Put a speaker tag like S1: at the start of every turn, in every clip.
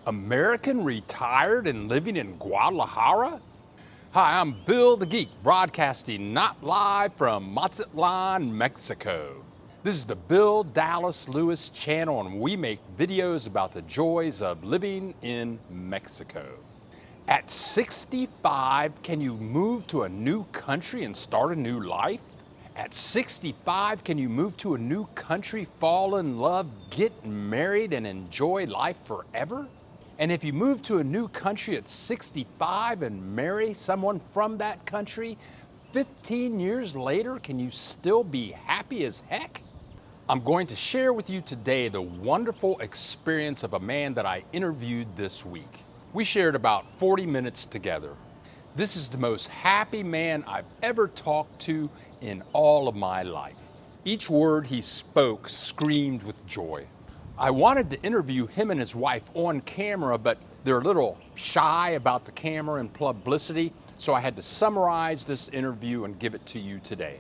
S1: American retired and living in Guadalajara? Hi, I'm Bill the Geek, broadcasting not live from Mazatlan, Mexico. This is the Bill Dallas Lewis channel, and we make videos about the joys of living in Mexico. At 65, can you move to a new country and start a new life? At 65, can you move to a new country, fall in love, get married, and enjoy life forever? And if you move to a new country at 65 and marry someone from that country, 15 years later, can you still be happy as heck? I'm going to share with you today the wonderful experience of a man that I interviewed this week. We shared about 40 minutes together. This is the most happy man I've ever talked to in all of my life. Each word he spoke screamed with joy. I wanted to interview him and his wife on camera, but they're a little shy about the camera and publicity, so I had to summarize this interview and give it to you today.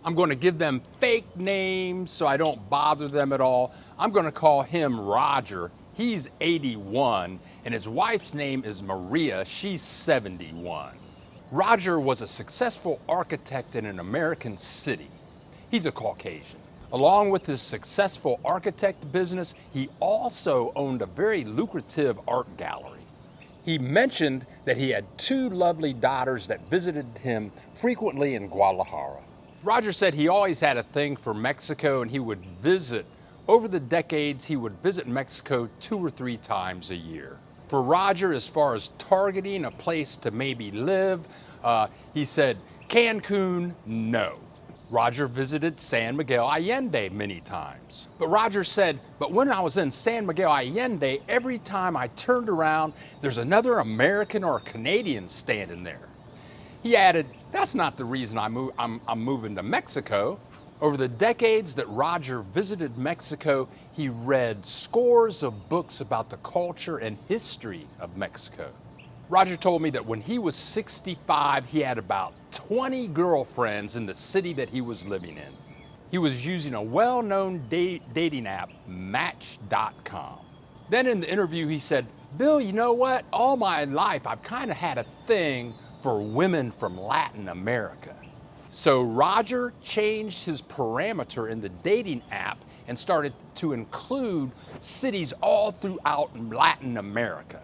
S1: I'm going to give them fake names so I don't bother them at all. I'm going to call him Roger. He's 81, and his wife's name is Maria. She's 71. Roger was a successful architect in an American city. He's a Caucasian. Along with his successful architect business, he also owned a very lucrative art gallery. He mentioned that he had two lovely daughters that visited him frequently in Guadalajara. Roger said he always had a thing for Mexico, and he would visit. Over the decades, he would visit Mexico 2 or 3 times a year. For Roger, as far as targeting a place to maybe live, he said, Cancun, no. Roger visited San Miguel Allende many times. But Roger said, but when I was in San Miguel Allende, every time I turned around, there's another American or a Canadian standing there. He added, that's not the reason I'm moving to Mexico. Over the decades that Roger visited Mexico, he read scores of books about the culture and history of Mexico. Roger told me that when he was 65, he had about 20 girlfriends in the city that he was living in. He was using a well-known dating app, Match.com. Then in the interview, he said, Bill, you know what? All my life, I've kind of had a thing for women from Latin America. So Roger changed his parameter in the dating app and started to include cities all throughout Latin America.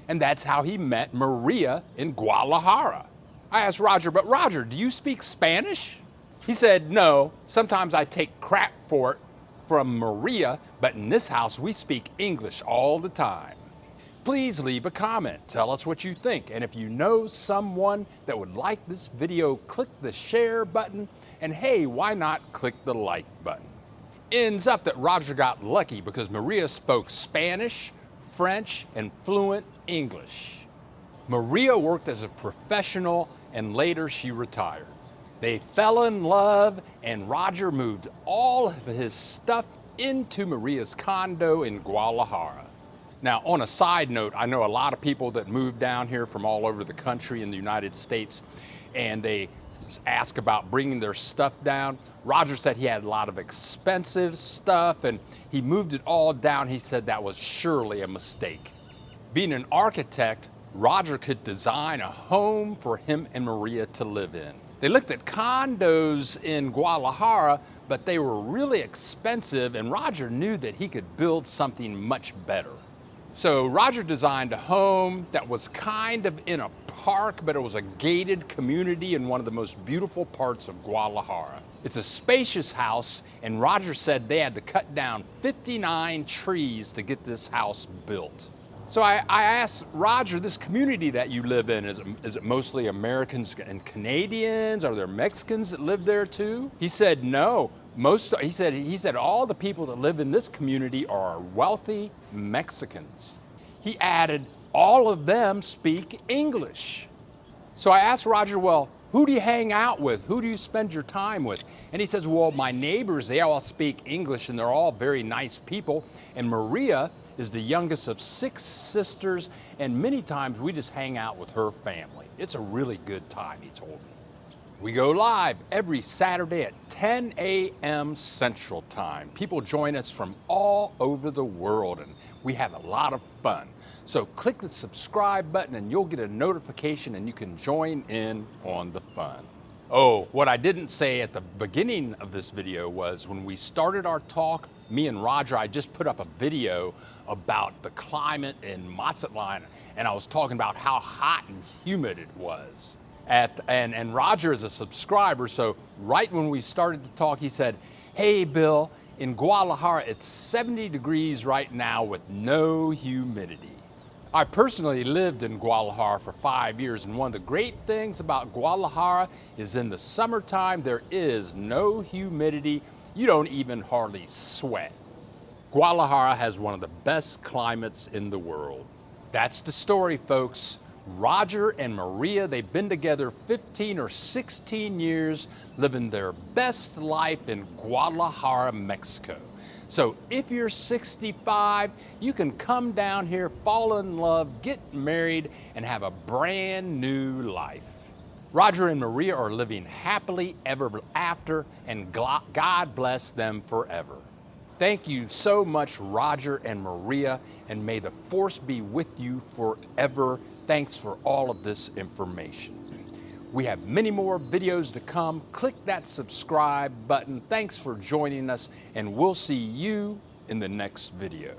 S1: And that's how he met Maria in Guadalajara. I asked Roger, but Roger, do you speak Spanish? He said, no, sometimes I take crap for it from Maria, but in this house we speak English all the time. Please leave a comment. Tell us what you think. And if you know someone that would like this video, click the share button. And hey, why not click the like button? Ends up that Roger got lucky because Maria spoke Spanish, French, and fluent English. Maria worked as a professional and later she retired. They fell in love and Roger moved all of his stuff into Maria's condo in Guadalajara. Now, on a side note, I know a lot of people that move down here from all over the country in the United States, and they ask about bringing their stuff down. Roger said he had a lot of expensive stuff, and he moved it all down. He said that was surely a mistake. Being an architect, Roger could design a home for him and Maria to live in. They looked at condos in Guadalajara, but they were really expensive, and Roger knew that he could build something much better. So Roger designed a home that was kind of in a park, but it was a gated community in one of the most beautiful parts of Guadalajara. It's a spacious house, and Roger said they had to cut down 59 trees to get this house built. So I asked Roger, this community that you live in, is it mostly Americans and Canadians? Are there Mexicans that live there too? He said no. He said all the people that live in this community are wealthy Mexicans. He added, all of them speak English. So I asked Roger, well, who do you hang out with? Who do you spend your time with? And he says, well, my neighbors, they all speak English and they're all very nice people. And Maria is the youngest of 6 sisters, and many times we just hang out with her family. It's a really good time, he told me. We go live every Saturday at 10 a.m. Central Time. People join us from all over the world and we have a lot of fun. So click the subscribe button and you'll get a notification and you can join in on the fun. Oh, what I didn't say at the beginning of this video was when we started our talk, me and Roger, I just put up a video about the climate in Mazatlan and I was talking about how hot and humid it was. And Roger is a subscriber, so right when we started to talk, he said, "Hey Bill, in Guadalajara, it's 70 degrees right now with no humidity." I personally lived in Guadalajara for 5 years, and one of the great things about Guadalajara is in the summertime, there is no humidity. You don't even hardly sweat. Guadalajara has one of the best climates in the world. That's the story, folks. Roger and Maria, they've been together 15 or 16 years, living their best life in Guadalajara, Mexico. So if you're 65, you can come down here, fall in love, get married, and have a brand new life. Roger and Maria are living happily ever after, and God bless them forever. Thank you so much, Roger and Maria, and may the force be with you forever. Thanks for all of this information. We have many more videos to come. Click that subscribe button. Thanks for joining us, and we'll see you in the next video.